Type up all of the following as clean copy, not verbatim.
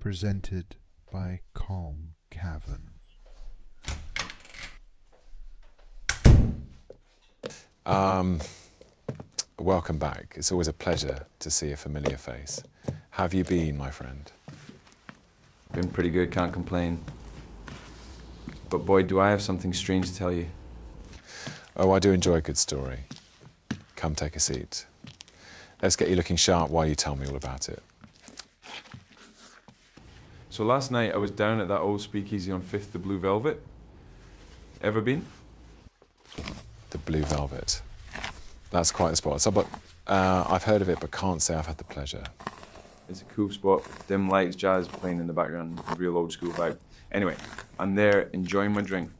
presented by Calm Caverns. Welcome back. It's always a pleasure to see a familiar face. How have you been, my friend? Been pretty good, can't complain. But boy, do I have something strange to tell you. Oh, I do enjoy a good story. Come take a seat. Let's get you looking sharp while you tell me all about it. So last night I was down at that old speakeasy on 5th, the Blue Velvet. Ever been? The Blue Velvet. That's quite a spot. So, I've heard of it, but can't say I've had the pleasure. It's a cool spot. Dim lights, jazz playing in the background, real old school vibe. Anyway, I'm there enjoying my drink,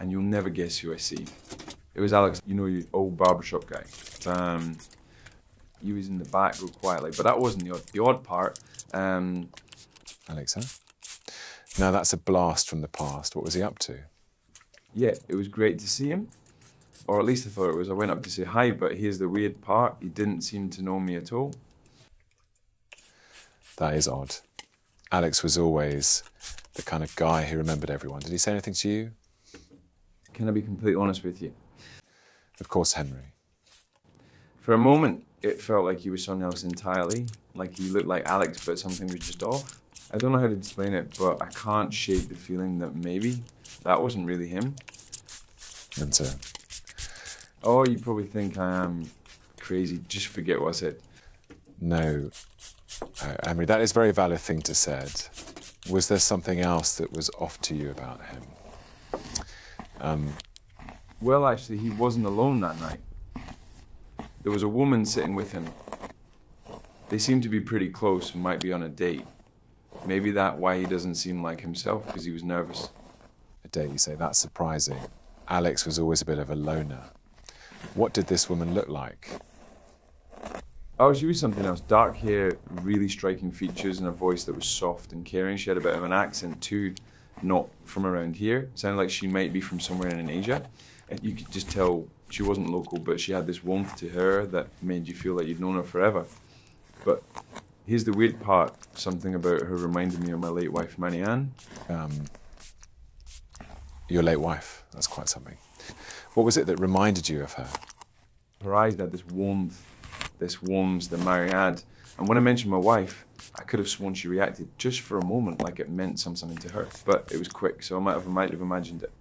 and you'll never guess who I see. It was Alex, you know, your old barbershop guy. He was in the back real quietly, but that wasn't the odd part. Alex, huh? Now that's a blast from the past. What was he up to? Yeah, it was great to see him. Or at least I thought it was. I went up to say hi, but here's the weird part. He didn't seem to know me at all. That is odd. Alex was always the kind of guy who remembered everyone. Did he say anything to you? Can I be completely honest with you? Of course, Henry. For a moment, it felt like he was someone else entirely. Like he looked like Alex, but something was just off. I don't know how to explain it, but I can't shake the feeling that maybe that wasn't really him. And so? Oh, you probably think I am crazy. Just forget what I said. No. Henry, that is a very valid thing to said. Was there something else that was off to you about him? Well, actually, he wasn't alone that night. There was a woman sitting with him. They seemed to be pretty close and might be on a date. Maybe that's why he doesn't seem like himself, because he was nervous. A date, you say? That's surprising. Alex was always a bit of a loner. What did this woman look like? Oh, she was something else. Dark hair, really striking features, and a voice that was soft and caring. She had a bit of an accent too, not from around here. Sounded like she might be from somewhere in Asia. And you could just tell she wasn't local, but she had this warmth to her that made you feel like you'd known her forever. But here's the weird part. Something about her reminded me of my late wife, Marianne. Your late wife. That's quite something. What was it that reminded you of her? Her eyes had this warmth that Mary had. And when I mentioned my wife, I could have sworn she reacted just for a moment, like it meant something to her. But it was quick, so I might have imagined it.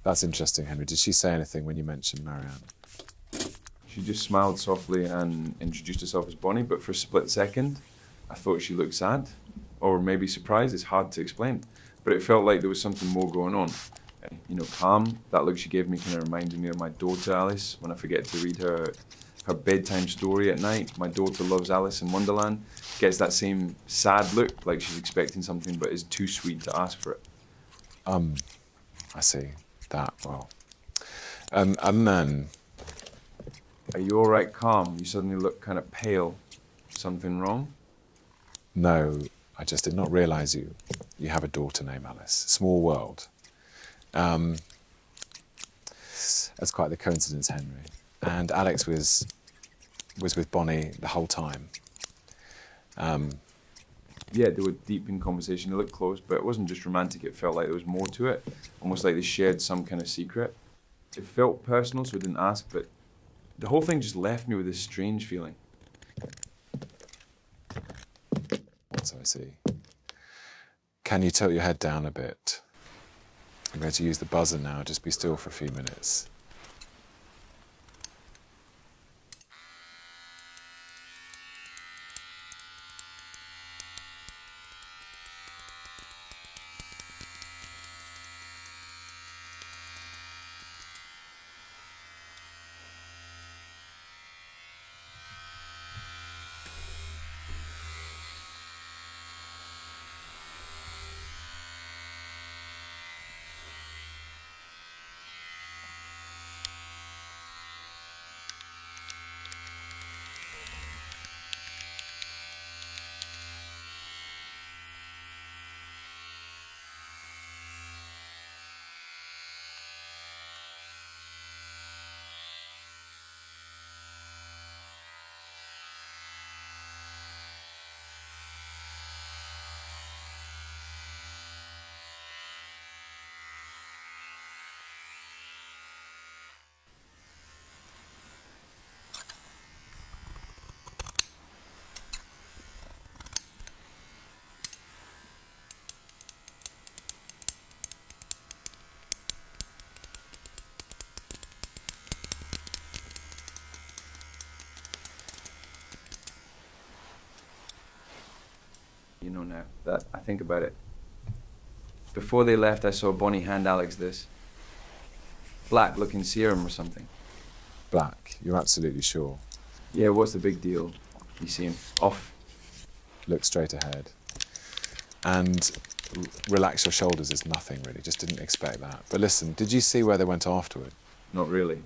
That's interesting, Henry. Did she say anything when you mentioned Marianne? She just smiled softly and introduced herself as Bonnie, but for a split second, I thought she looked sad, or maybe surprised. It's hard to explain. But it felt like there was something more going on. You know, calm. That look she gave me kind of reminded me of my daughter Alice when I forget to read her bedtime story at night. My daughter loves Alice in Wonderland. Gets that same sad look, like she's expecting something but is too sweet to ask for it. I see. That, well. And then... Are you all right, calm? You suddenly look kind of pale. Something wrong? No, I just did not realise you have a daughter named Alice. Small world. That's quite the coincidence, Henry. And Alex was with Bonnie the whole time. Yeah, they were deep in conversation. They looked close, but it wasn't just romantic. It felt like there was more to it. Almost like they shared some kind of secret. It felt personal, so I didn't ask, but the whole thing just left me with this strange feeling. So I see. Can you tilt your head down a bit? I'm going to use the buzzer now. Just be still for a few minutes. You know, now that I think about it. Before they left, I saw Bonnie hand Alex this black-looking serum or something. Black, you're absolutely sure. Yeah, what's the big deal? You seem off. Look straight ahead. And relax your shoulders is nothing really, just didn't expect that. But listen, did you see where they went afterward? Not really.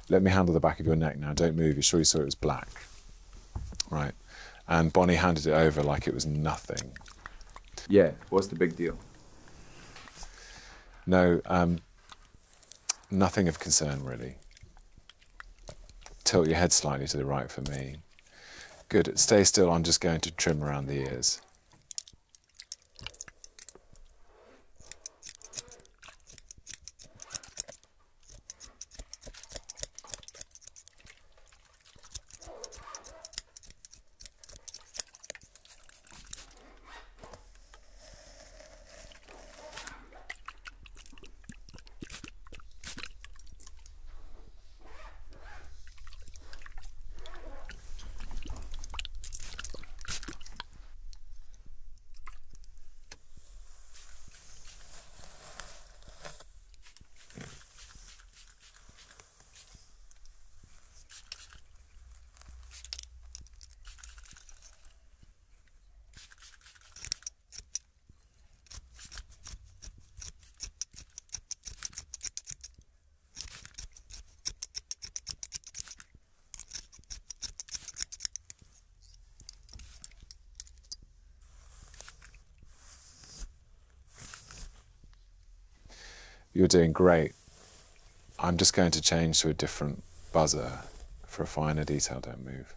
Let me handle the back of your neck now. Don't move. You're sure you saw it was black? Right. And Bonnie handed it over like it was nothing. Yeah, what's the big deal? No, nothing of concern really. Tilt your head slightly to the right for me. Good. Stay still. I'm just going to trim around the ears. You're doing great. I'm just going to change to a different buzzer for a finer detail. Don't move.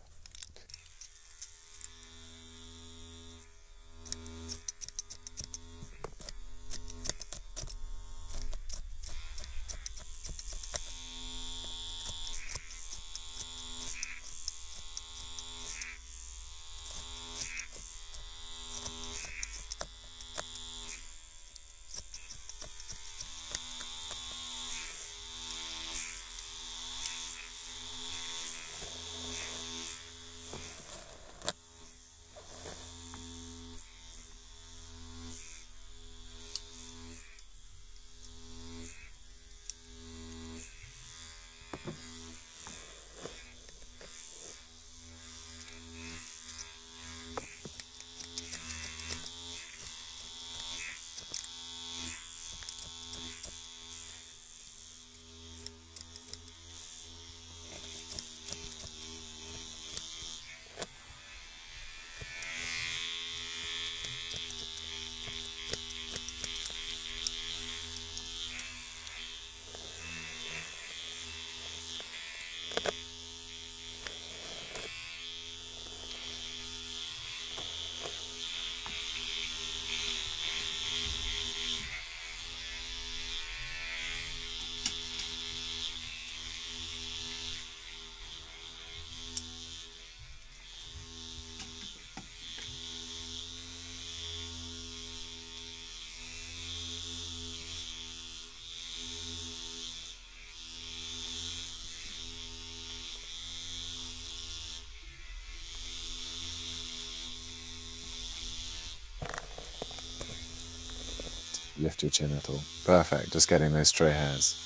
Lift your chin a little. Perfect. Just getting those stray hairs.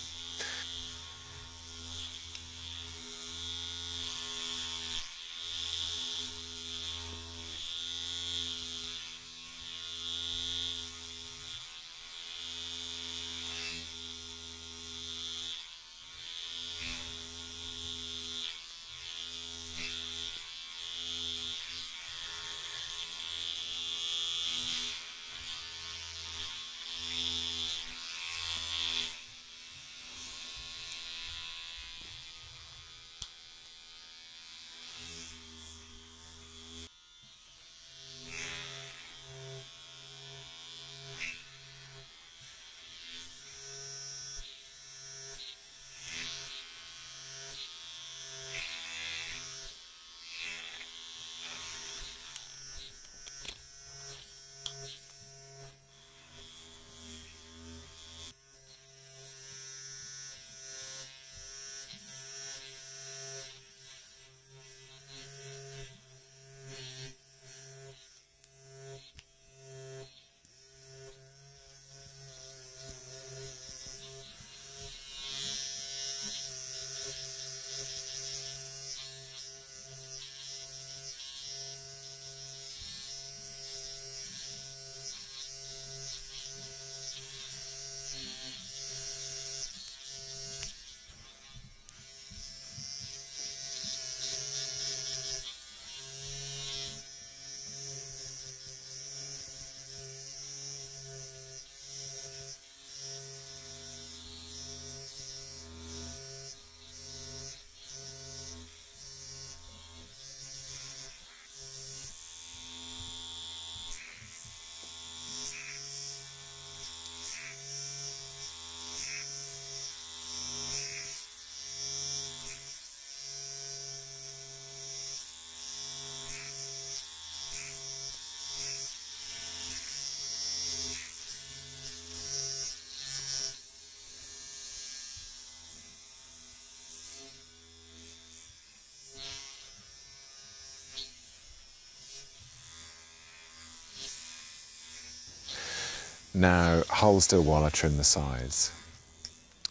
Now, hold still while I trim the sides.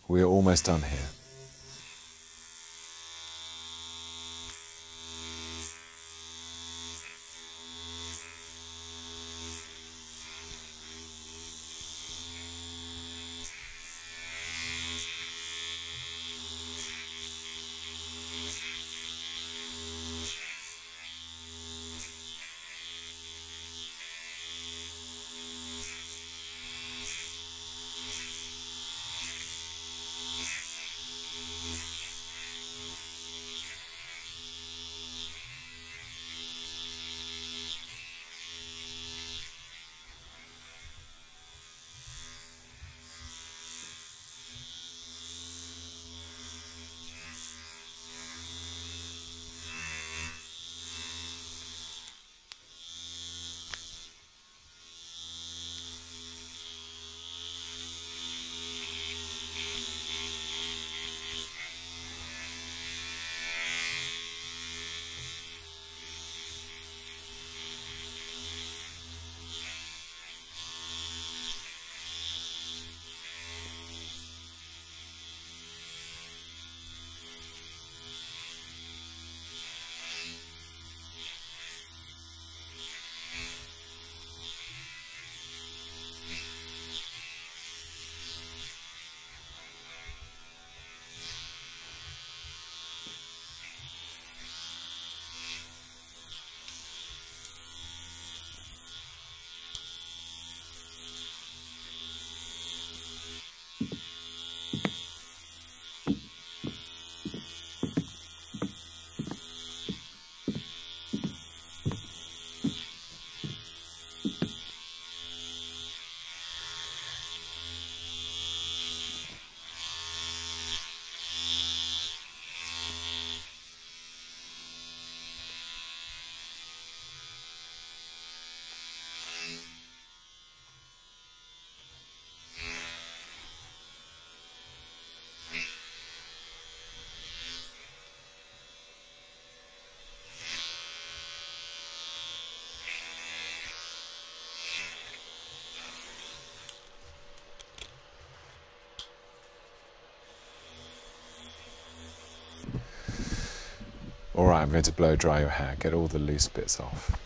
We're almost done here. All right, I'm going to blow dry your hair, get all the loose bits off.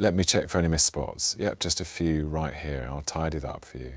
Let me check for any missed spots. Yep, just a few right here. I'll tidy that up for you.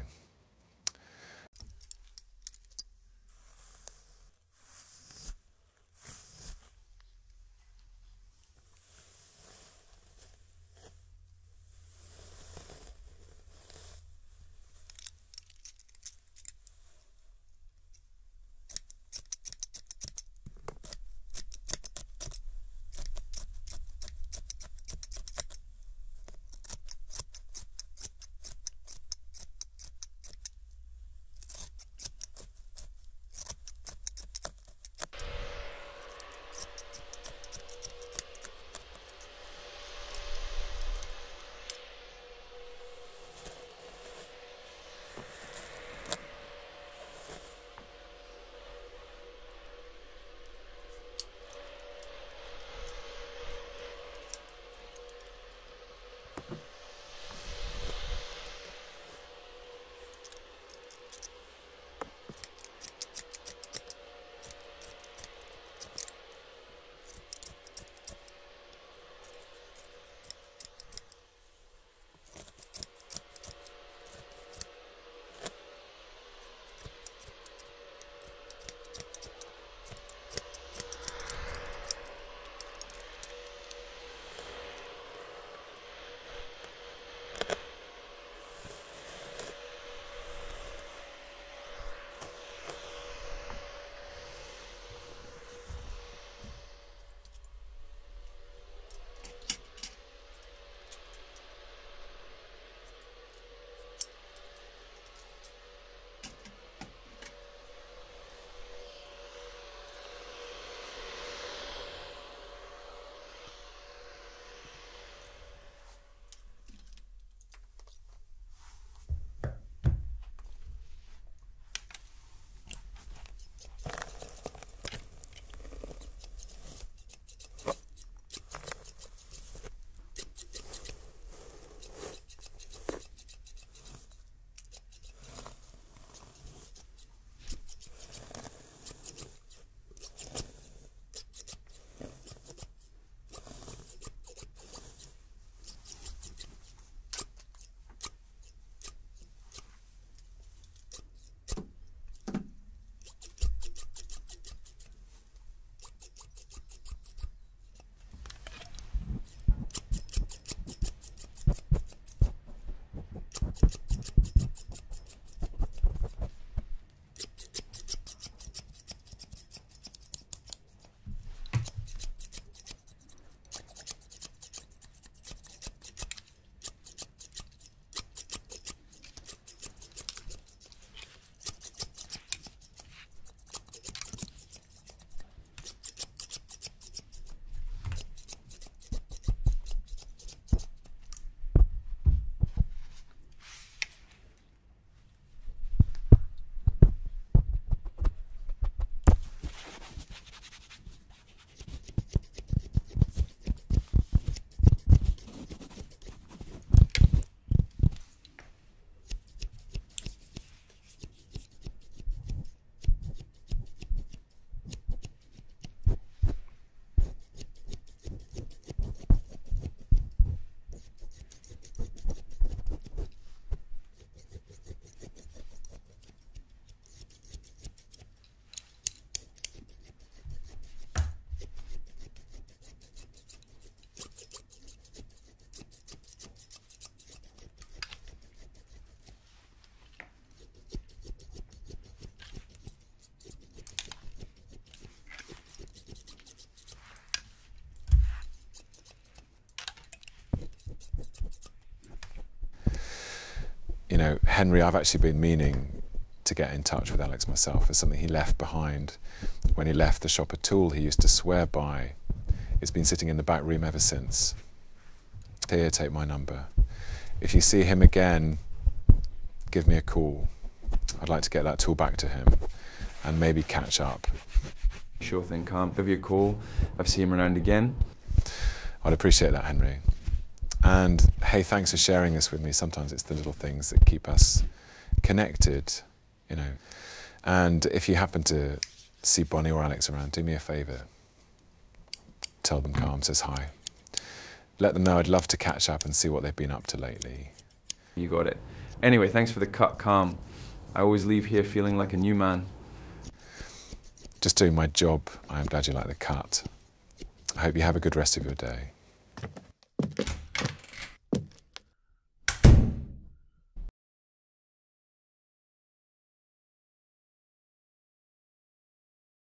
You know, Henry, I've actually been meaning to get in touch with Alex myself. It's something he left behind when he left the shop, a tool he used to swear by. It's been sitting in the back room ever since. Here, take my number. If you see him again, give me a call. I'd like to get that tool back to him and maybe catch up. Sure thing, Carm. Give you a call. If I see him around again. I'd appreciate that, Henry. And hey, thanks for sharing this with me. Sometimes it's the little things that keep us connected, you know. And if you happen to see Bonnie or Alex around, do me a favour. Tell them Carm says hi. let them know I'd love to catch up and see what they've been up to lately. You got it. Anyway, thanks for the cut, Calm. I always leave here feeling like a new man. Just doing my job. I'm glad you like the cut. I hope you have a good rest of your day.